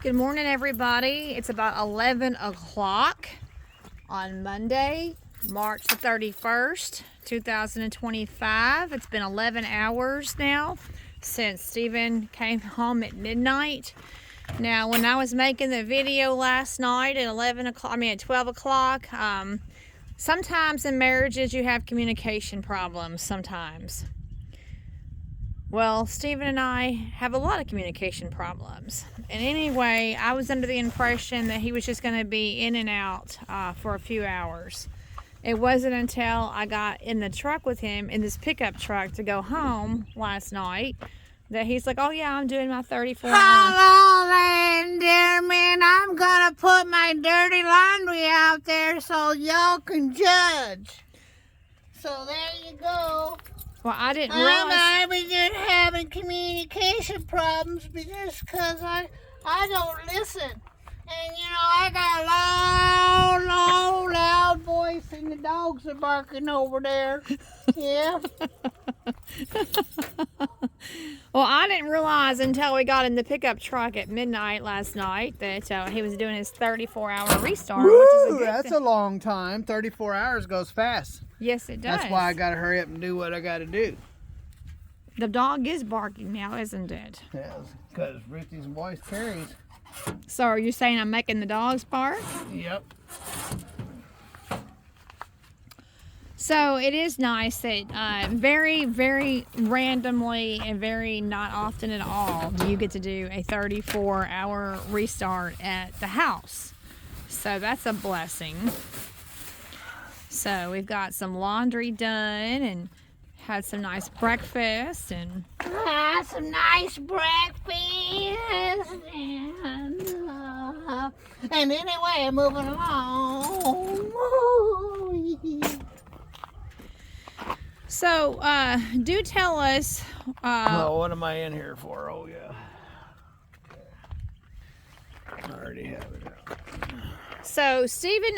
Good morning, everybody. It's about 11 o'clock on Monday, March the 31st, 2025. It's been 11 hours now since Stephen came home at midnight. Now, when I was making the video last night at 12 o'clock, sometimes in marriages you have communication problems sometimes. Well, Stephen and I have a lot of communication problems. And anyway, I was under the impression that he was just going to be in and out for a few hours. It wasn't until I got in the truck with him, in this pickup truck, to go home last night, that he's like, oh yeah, I'm doing my 34 hours. Hello there, dear man. I'm going to put my dirty laundry out there so y'all can judge. So there you go. Well, I didn't realize. I was just having communication problems because I don't listen. And you know, I got a loud voice and the dogs are barking over there. Yeah. Well, I didn't realize until we got in the pickup truck at midnight last night that he was doing his 34-hour restart. Woo, which is a good that's thing. a long time. 34 hours goes fast. Yes, it does. That's why I got to hurry up and do what I got to do. The dog is barking now, isn't it? Yeah, because Ruthie's voice carries. So are you saying I'm making the dogs bark? Yep. So it is nice that very, very randomly and very not often at all do you get to do a 34-hour restart at the house. So that's a blessing. So we've got some laundry done and had some nice breakfast and Some nice breakfast. And anyway, moving along. so do tell us What am I in here for? Oh, yeah. I already have it out. so Stephen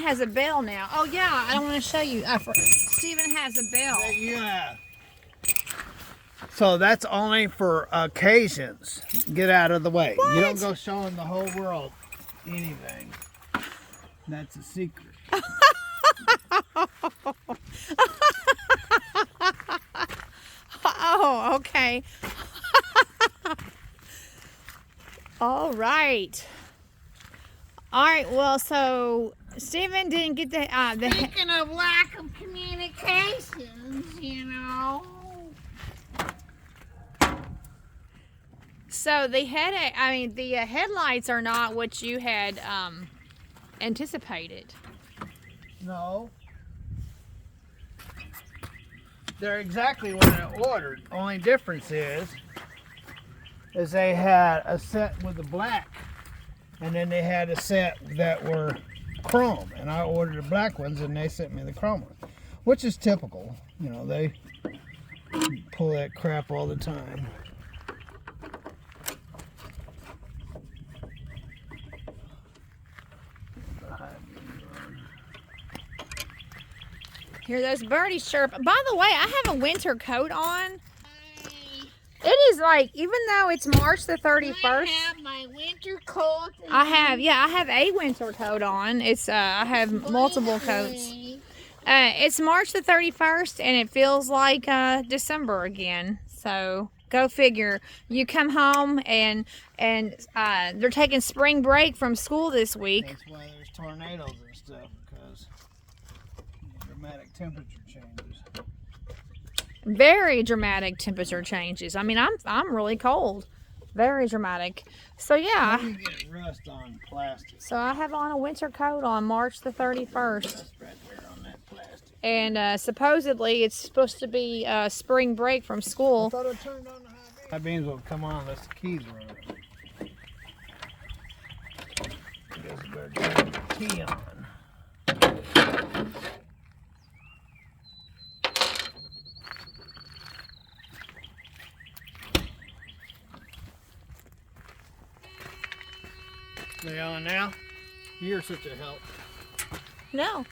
has a bell now. Oh yeah, I want to show you. Stephen has a bell. Yeah. So that's only for occasions. Get out of the way. What? You don't go showing the whole world anything. That's a secret. Oh, okay. All right. All right. Well, so Stephen didn't get the Speaking of lack of communications, you know. So the headlights are not what you had anticipated. No. They're exactly what I ordered. Only difference is they had a set with the black, and then they had a set that were chrome, and I ordered the black ones, and they sent me the chrome ones, which is typical. You know, they pull that crap all the time. Hear those birdies chirp. By the way, I have a winter coat on. It is like, even though it's March the 31st. I have my winter coat. I have a winter coat on. It's I have multiple coats. It's March the 31st and it feels like December again. So go figure. You come home and they're taking spring break from school this week. That's why there's tornadoes and stuff, because dramatic temperature changes. Very dramatic temperature changes. I mean, I'm really cold. Very dramatic. So yeah. You get rust on plastic. So I have on a winter coat on March the 31st. Rust right there on that plastic. And supposedly it's supposed to be spring break from I school. thought I turned on the high beams will come on unless the keys are on. I guess I better turn the key on. They on now? You're such a help. No.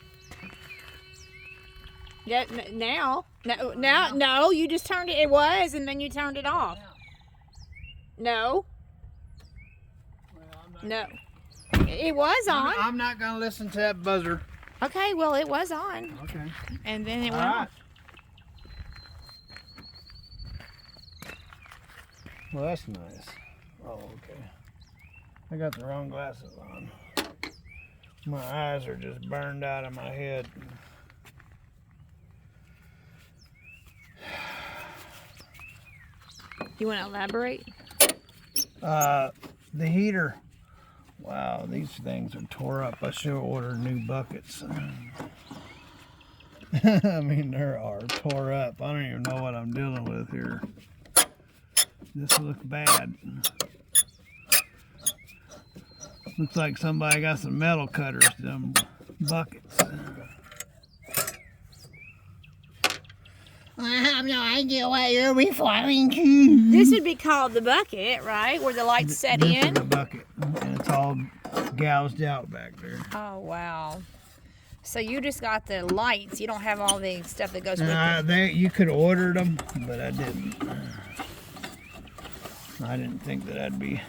Yeah, now. No, you just turned it. It was, and then you turned it off. No. Well, No. It was on. I'm not gonna listen to that buzzer. Okay, well, it was on. Okay. And then it All went right. off. Well, that's nice. Oh, okay. I got the wrong glasses on. My eyes are just burned out of my head. You want to elaborate? The heater. Wow, these things are tore up. I should order new buckets. I mean, they are tore up. I don't even know what I'm dealing with here. This looks bad. Looks like somebody got some metal cutters to them buckets. I have no idea what you're referring to. This would be called the bucket, right? Where the lights set This in? is the bucket, and it's all gouged out back there. Oh, wow. So you just got the lights. You don't have all the stuff that goes with it. You could order them, but I didn't. I didn't think that I'd be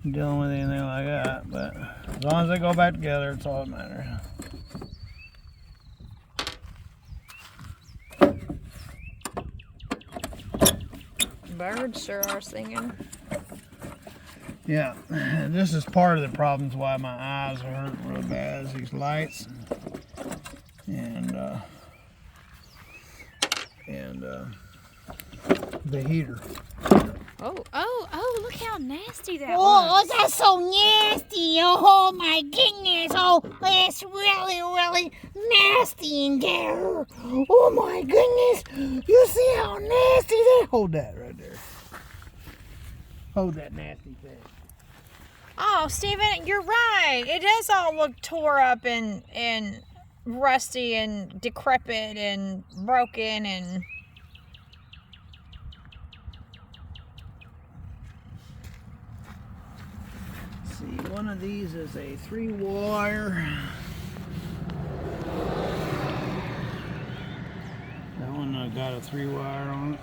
dealing with anything like that, but as long as they go back together, it's all that matters. Birds sure are singing. Yeah, this is part of the problems why my eyes are hurting real bad, is these lights and the heater. Oh, look how nasty that Oh, was. that's so nasty. Oh, my goodness. Oh, it's really, really nasty in there. Oh, my goodness. You see how nasty that is? Hold that right there. Hold that nasty thing. Oh, Stephen, you're right. It does all look tore up and rusty and decrepit and broken and... See, one of these is a 3-wire. That one got a 3-wire on it.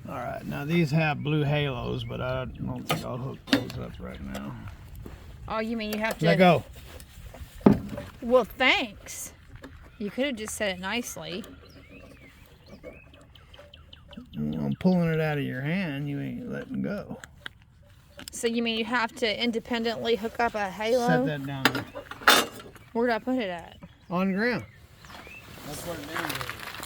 Alright, now these have blue halos, but I don't think I'll hook those up right now. Oh, you mean you have to... Let go. Well, thanks. You could have just said it nicely. I'm pulling it out of your hand, you ain't letting go. So you mean you have to independently hook up a halo? Set that down there. Where did I put it at? On the ground. That's what it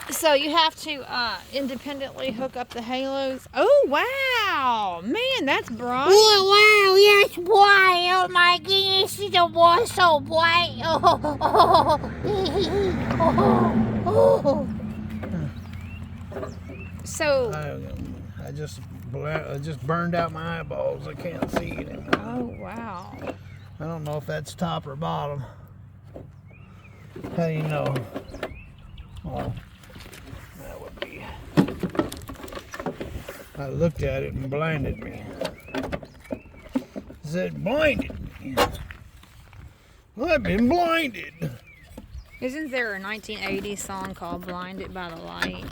is. So you have to independently hook up the halos. Oh, wow. Man, that's bright. Oh, wow, yes, white. Oh, my goodness, the was so bright. Oh, oh, oh, oh. So, I just burned out my eyeballs. I can't see it anymore. oh, wow. I don't know if that's top or bottom. How do you know? Well, that would be. I looked at it and blinded me. It blinded me. I've been blinded. Isn't there a 1980s song called Blinded by the Light?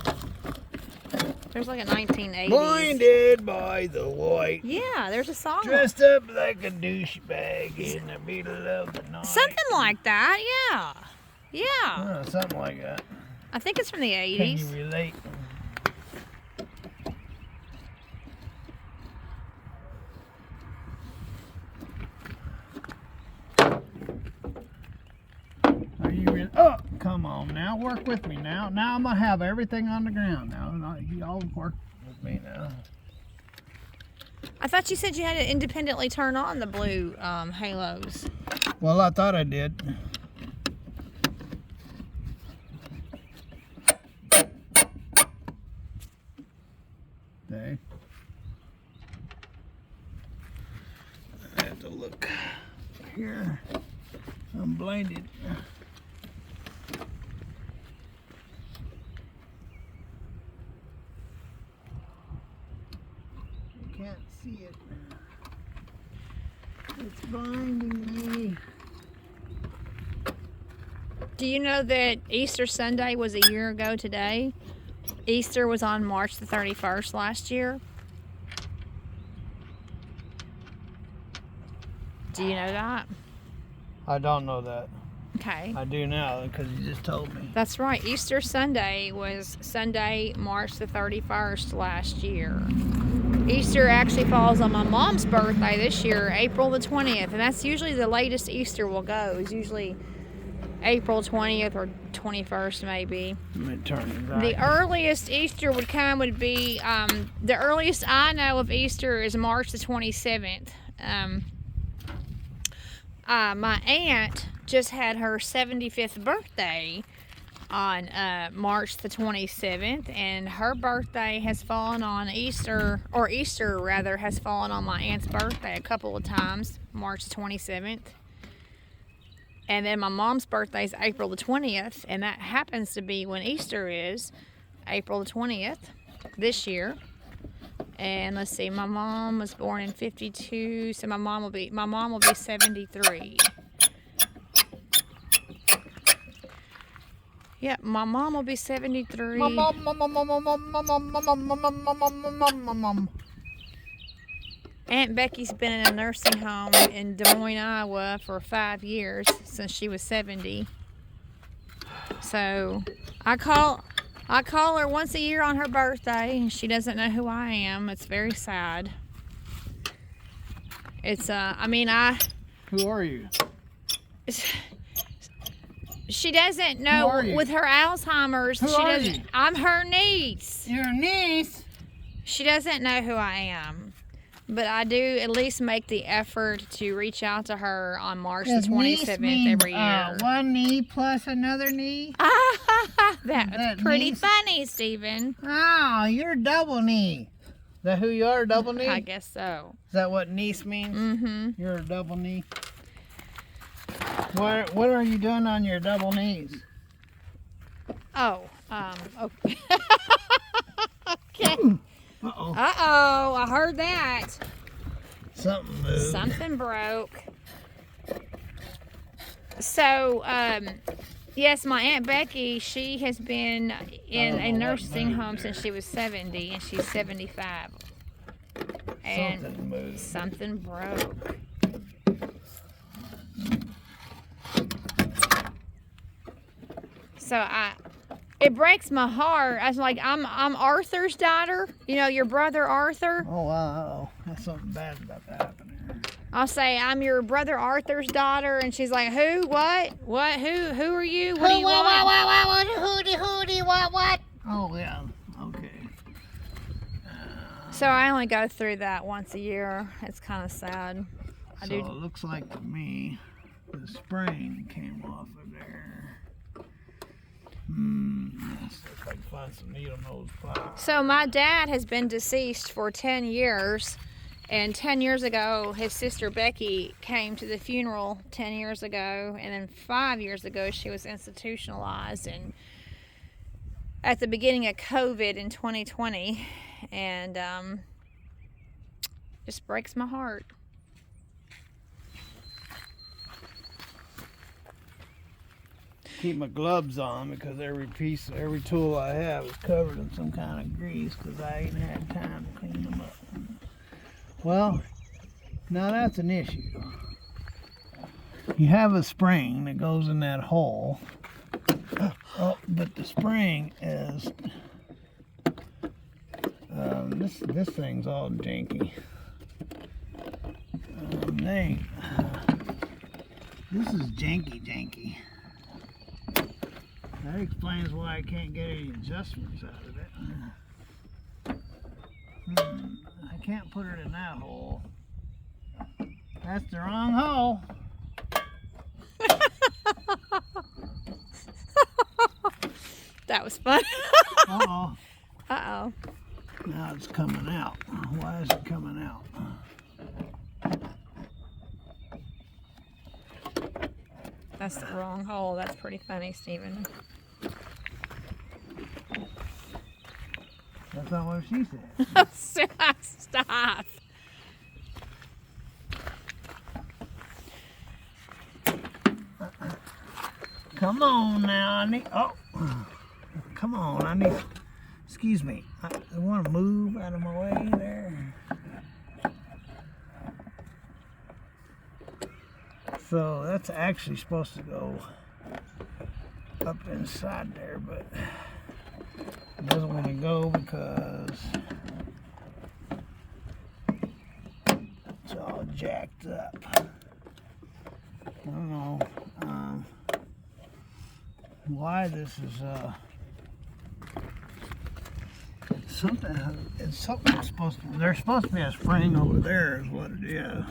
There's like a 1980s. Blinded by the light. Yeah, there's a song. Dressed up like a douchebag in the middle of the night. Something like that, yeah. Yeah. Something like that. I think it's from the Can 80s. you relate? Are you really? Oh, come on now. Work with me now. Now I'm going to have everything on the ground now. Y'all work with me now. I thought you said you had to independently turn on the blue halos. Well, I thought I did. Okay. I have to look here. I'm blinded. I can't see it. It's blinding me. Do you know that Easter Sunday was a year ago today? Easter was on March the 31st last year. Do you know that? I don't know that. Okay. I do now because you just told me. That's right. Easter Sunday was Sunday, March the 31st last year. Easter actually falls on my mom's birthday this year, April the 20th. And that's usually the latest Easter will go. It's usually April 20th or 21st maybe. Let me turn it back. The earliest Easter would be, the earliest I know of Easter is March the 27th. My aunt just had her 75th birthday on March the 27th, and her birthday has fallen on Easter, or Easter rather, has fallen on my aunt's birthday a couple of times, March the 27th. And then my mom's birthday is April the 20th, and that happens to be when Easter is, April the 20th this year. And let's see, my mom was born in 52, so my mom will be 73. Yeah, my mom will be 73. Aunt Becky's been in a nursing home in Des Moines, Iowa for 5 years, since she was 70. So I call her once a year on her birthday, and she doesn't know who I am. It's very sad. It's Who are you? She doesn't know. Who are you? With her Alzheimer's. Who she are doesn't. you? I'm her niece. Your niece? She doesn't know who I am, but I do at least make the effort to reach out to her on March the 27th every year. One knee plus another knee? That's That pretty niece? funny, Stephen. Oh, you're double knee. Is that who you are, double knee? I guess so. Is that what niece means? Mm-hmm. You're a double knee. What are you doing on your double knees? Okay. Okay. Uh-oh. Uh-oh, I heard that. Something moved. Something broke. So, yes, my Aunt Becky, she has been in a nursing home since she was 70, and she's 75. And Something moved. something broke. So it breaks my heart. I was like, I'm Arthur's daughter. You know, your brother Arthur. Oh, wow. That's something bad about to happen here. I'll say, I'm your brother Arthur's daughter, and she's like, who? What? What? Who are you? What do you want? What? Oh, yeah. Okay. So I only go through that once a year. It's kind of sad. So it looks like to me the spring came off of there. Let's see if I can find some needle nose pliers. So my dad has been deceased for 10 years. And 10 years ago, his sister Becky came to the funeral 10 years ago. And then 5 years ago, she was institutionalized. And at the beginning of COVID in 2020. And just breaks my heart. Keep my gloves on because every tool I have is covered in some kind of grease because I ain't had time to clean them up. Well, now that's an issue. You have a spring that goes in that hole. Oh, but the spring is this thing's all janky. This is janky. That explains why I can't get any adjustments out of it. I can't put it in that hole. That's the wrong hole. That was fun. Uh-oh. Uh-oh. Now it's coming out. Why is it coming out? That's the wrong hole. That's pretty funny, Stephen. That's not what she said. Stop. Come on now, come on, I need, excuse me. I want to move out of my way there. So that's actually supposed to go up inside there, but it doesn't want to go because it's all jacked up. I don't know why this is something. It's something that's supposed to. There's supposed to be a spring over there, is what it is,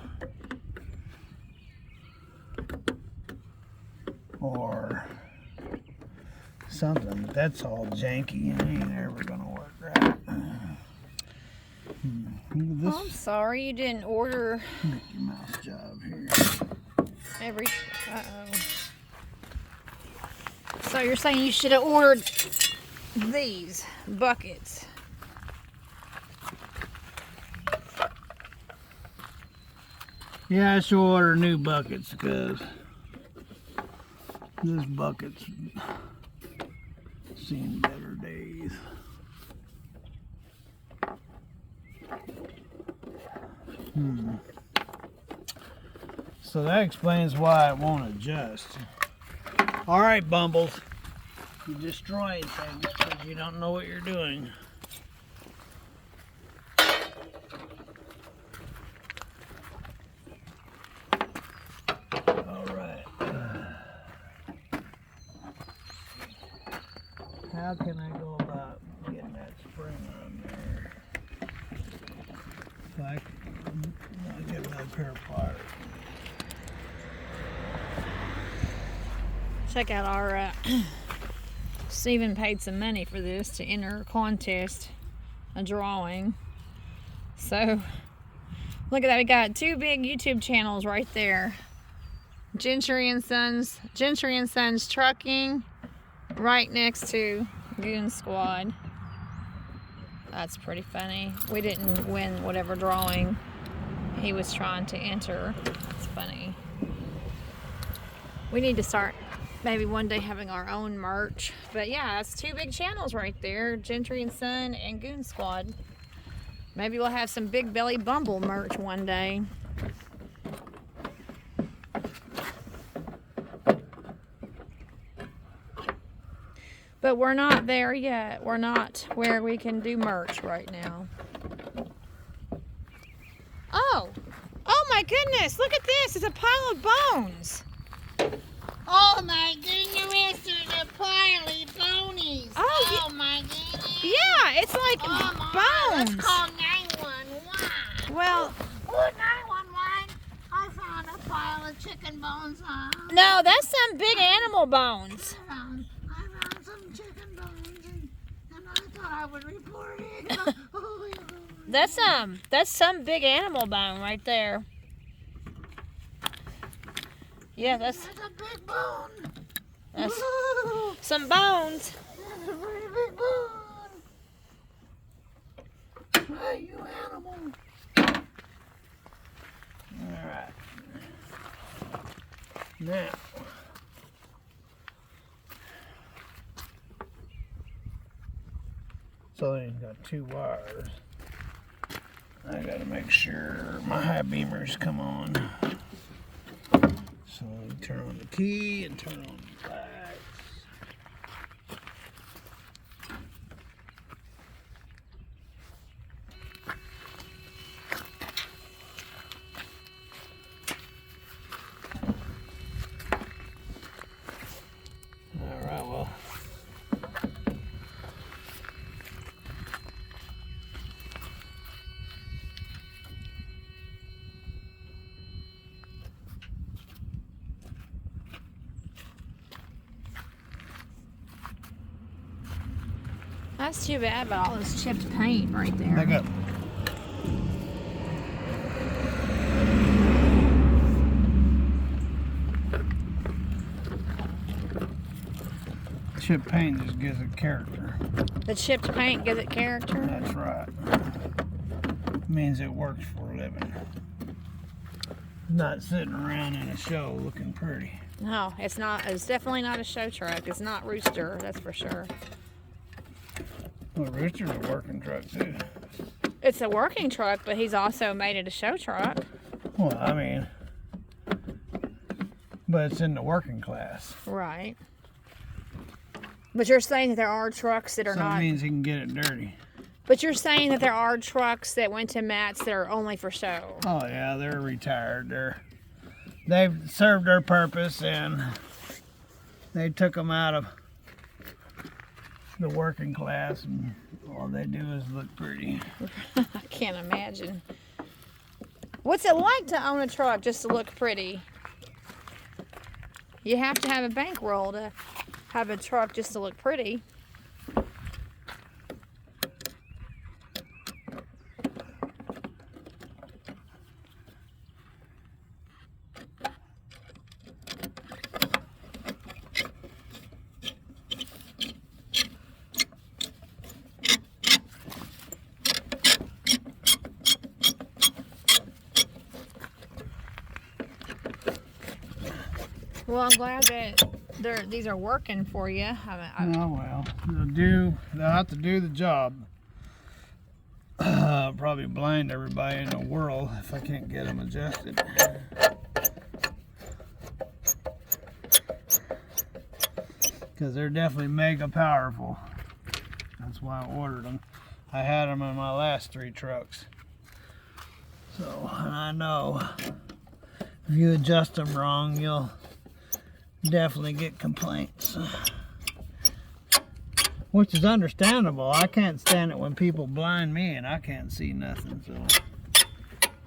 or something. That's all janky and ain't ever gonna work right. This I'm sorry you didn't order Mickey Mouse job here. every. Uh-oh. So you're saying you should have ordered these buckets? Yeah, I should order new buckets because this bucket's seen better days. So that explains why it won't adjust. All right, Bumbles. You're destroying things because you don't know what you're doing. All right. How can I go about getting that spring on there? So I'll get another pair of pliers. Check out our Steven paid some money for this to enter a contest, a drawing. So look at that, we got two big YouTube channels right there. Gentry and Sons Trucking right next to Goon Squad. That's pretty funny. We didn't win whatever drawing he was trying to enter. It's funny. We need to start maybe one day having our own merch. But yeah, it's two big channels right there, Gentry and Son and Goon Squad. Maybe we'll have some Big Belly Bumble merch one day. But we're not there yet. We're not where we can do merch right now. Oh my goodness, look at this. It's a pile of bones. Oh my goodness, there's a pile of bonies. Oh, my goodness. Yeah, it's like bones. Let's call 911. Well, Oh, 911. I found a pile of chicken bones. no, that's some big animal bones. I found some chicken bones and I thought I would report it. That's some big animal bone right there. Yeah, that's a big bone. that's some bones. That's a pretty big bone. Hey, you animal. Alright. Now, so then you've got two wires. I gotta make sure my high beamers come on. So you turn on the key and turn on the lights. Alright, well. That's too bad about all this chipped paint right there. Back up. Chip paint just gives it character. The chipped paint gives it character. That's right. Means it works for a living. Not sitting around in a show looking pretty. No, it's not. It's definitely not a show truck. It's not Rooster, that's for sure. Well, Rooster's a working truck too. It's a working truck, but he's also made it a show truck. Well, I mean, but it's in the working class. Right. But you're saying that there are trucks that are So not. that means he can get it dirty. But you're saying that there are trucks that went to Matt's that are only for show. Oh yeah, they're retired. They've served their purpose and they took them out of the working class, and all they do is look pretty. I can't imagine. What's it like to own a truck just to look pretty? You have to have a bankroll to have a truck just to look pretty. Well, I'm glad that these are working for you. Oh well, they'll have to do the job. Probably blind everybody in the world if I can't get them adjusted. Because they're definitely mega powerful. That's why I ordered them. I had them in my last 3 trucks. So, and I know if you adjust them wrong, you'll definitely get complaints. Which is understandable. I can't stand it when people blind me and I can't see nothing. So,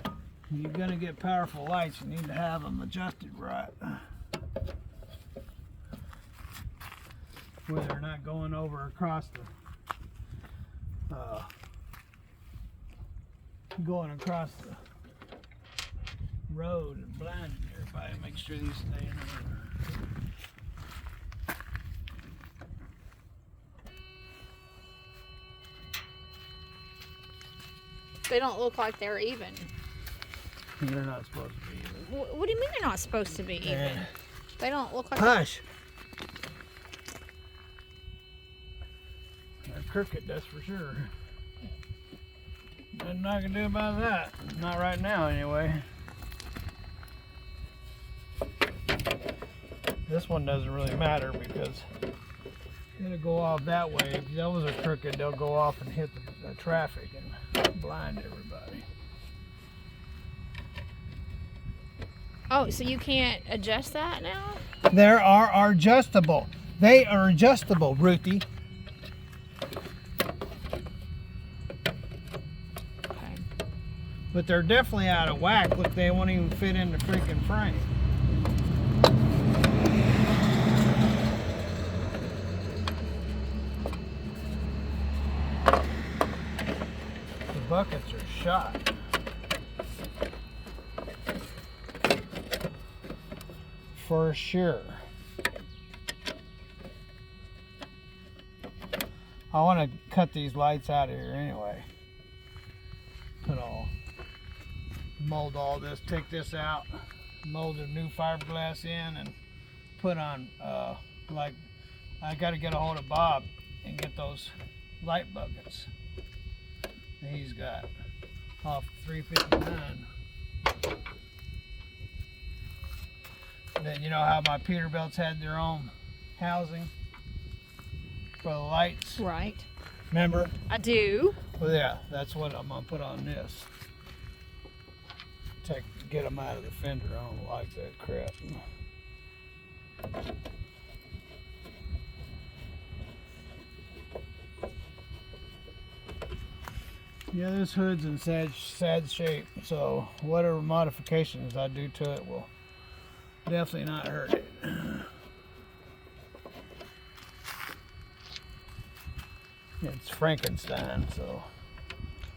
if you're gonna get powerful lights, you need to have them adjusted right. Where they're not going over across the road and blinding everybody. Make sure these stay in order. They don't look like they're even. They're not supposed to be even. What do you mean they're not supposed to be even? Yeah. They don't look like. Hush! They're crooked, that's for sure. Nothing I can do about that. Not right now, anyway. This one doesn't really matter because it'll go off that way. If those are crooked, they'll go off and hit the traffic and blind everybody. Oh, so you can't adjust that now? There are adjustable. They are adjustable, Ruthie. Okay. But they're definitely out of whack. Look, they won't even fit in the freaking frame. The buckets are shot. For sure. I want to cut these lights out of here anyway. Mold all this, take this out, mold a new fiberglass in, and put on, like, I got to get a hold of Bob and get those light buckets that he's got off 359. Then you know how my Peterbilts had their own housing for the lights? Right. Remember? I do. Well, yeah, that's what I'm gonna put on this. Get them out of the fender. I don't like that crap. Yeah, this hood's in sad shape, so whatever modifications I do to it will definitely not hurt it. It's Frankenstein, so.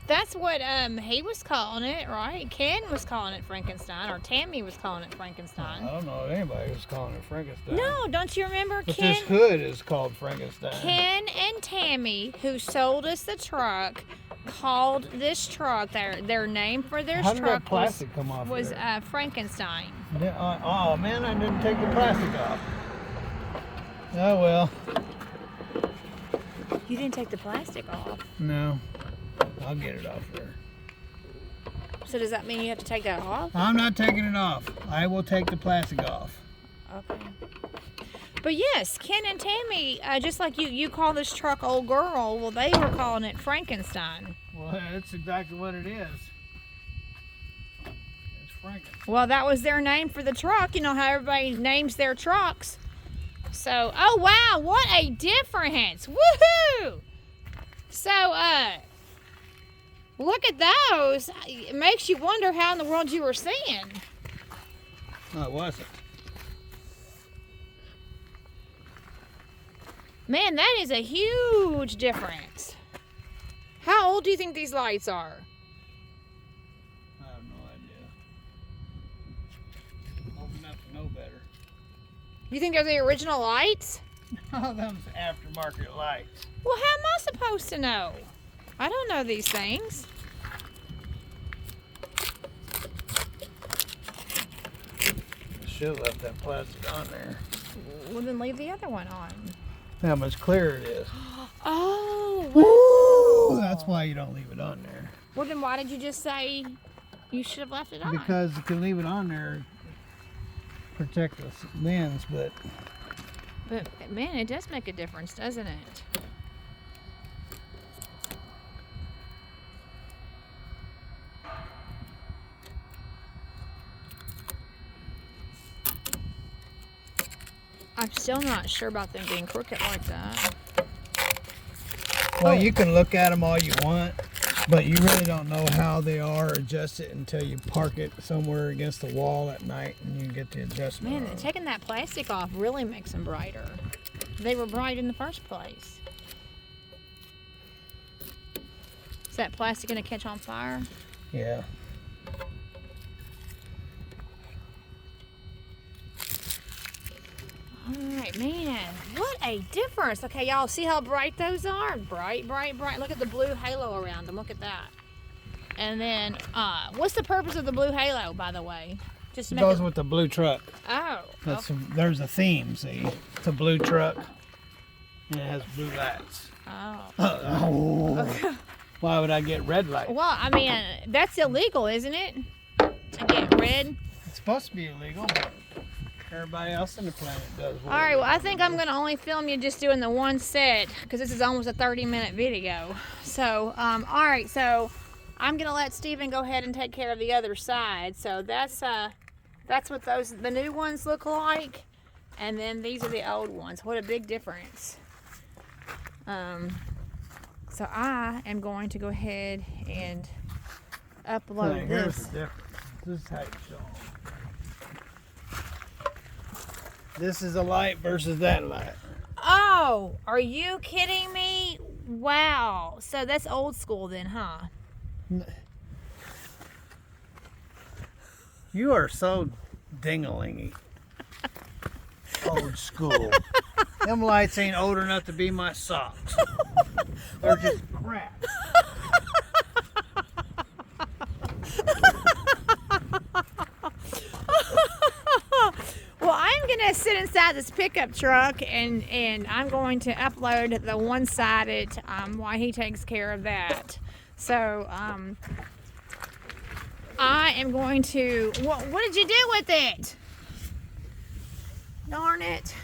That's what he was calling it, right? Ken was calling it Frankenstein, or Tammy was calling it Frankenstein. I don't know if anybody was calling it Frankenstein. No, don't you remember But Ken? this hood is called Frankenstein. Ken and Tammy, who sold us the truck, called this truck their name for their How did that truck plastic come off was there? Frankenstein. Yeah, oh man, I didn't take the plastic off. Oh well. You didn't take the plastic off. No, I'll get it off there. So does that mean you have to take that off? I'm not taking it off. I will take the plastic off. Okay. But yes, Ken and Tammy, just like you call this truck Old Girl, well, they were calling it Frankenstein. Well, that's exactly what it is. It's Frankenstein. Well, that was their name for the truck. You know how everybody names their trucks. So, oh wow, what a difference. Woohoo! So, look at those. It makes you wonder how in the world you were seeing. No, it wasn't. Man, that is a huge difference. How old do you think these lights are? I have no idea. Old enough to know better. You think they're the original lights? Oh, them's aftermarket lights. Well, how am I supposed to know? I don't know these things. Should have left that plastic on there. Well, then leave the other one on. How much clearer it is. Oh, Ooh, that's why you don't leave it on there. well, then why did you just say you should have left it on? Because you can leave it on there, protect the lens, but But, man, it does make a difference, doesn't it? I'm still not sure about them being crooked like that. well, you can look at them all you want, but you really don't know how they are adjusted until you park it somewhere against the wall at night and you get the adjustment. Man, on it. taking that plastic off really makes them brighter. They were bright in the first place. Is that plastic going to catch on fire? Yeah. Alright, man, what a difference. Okay, y'all see how bright those are? Bright, bright, bright. Look at the blue halo around them. Look at that. And then, what's the purpose of the blue halo, by the way? Just to It make goes it... with the blue truck. Oh. That's there's a theme, see? It's a blue truck and it has blue lights. Oh. Why would I get red lights? Well, I mean, that's illegal, isn't it? To get red. It's supposed to be illegal, but everybody else on the planet does. All right, well, I think I'm going to only film you just doing the one set because this is almost a 30-minute video. So, all right, so I'm going to let Steven go ahead and take care of the other side. So that's what the new ones look like. And then these are the old ones. What a big difference. So I am going to go ahead and upload Here's this. the difference. This is how you show 'em. This is a light versus that light. Oh, are you kidding me? Wow. So that's old school then, huh? You are so ding-a-lingy. Old school. Them lights ain't old enough to be my socks. They're just crap. Well, I'm gonna sit inside this pickup truck and I'm going to upload the one-sided while he takes care of that. So I am going to. What did you do with it? Darn it!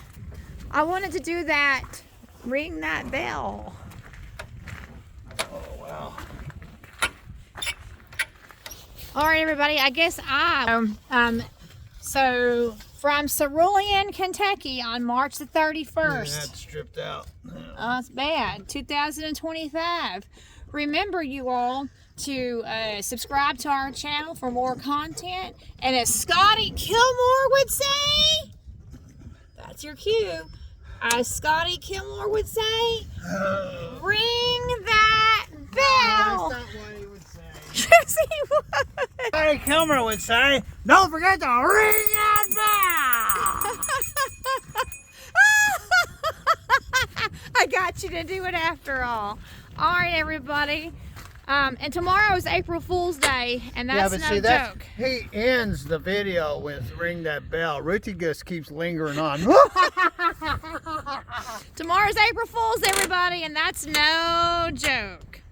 I wanted to do that. Ring that bell. Oh, wow. All right, everybody. I guess so from Cerulean, Kentucky, on March the 31st. Yeah, that's stripped out. Oh, it's bad. 2025. Remember, you all, to subscribe to our channel for more content. And as Scotty Kilmore would say, that's your cue. As Scotty Kilmore would say, ring that bell. That's not what he would say. Yes, he would. Scotty Kilmer would say, don't forget to ring that bell. I got you to do it after all. All right, everybody. And tomorrow is April Fool's Day, and that's yeah, but no see, that's, joke. he ends the video with ring that bell. Ruthie just keeps lingering on. Tomorrow's April Fool's, everybody, and that's no joke.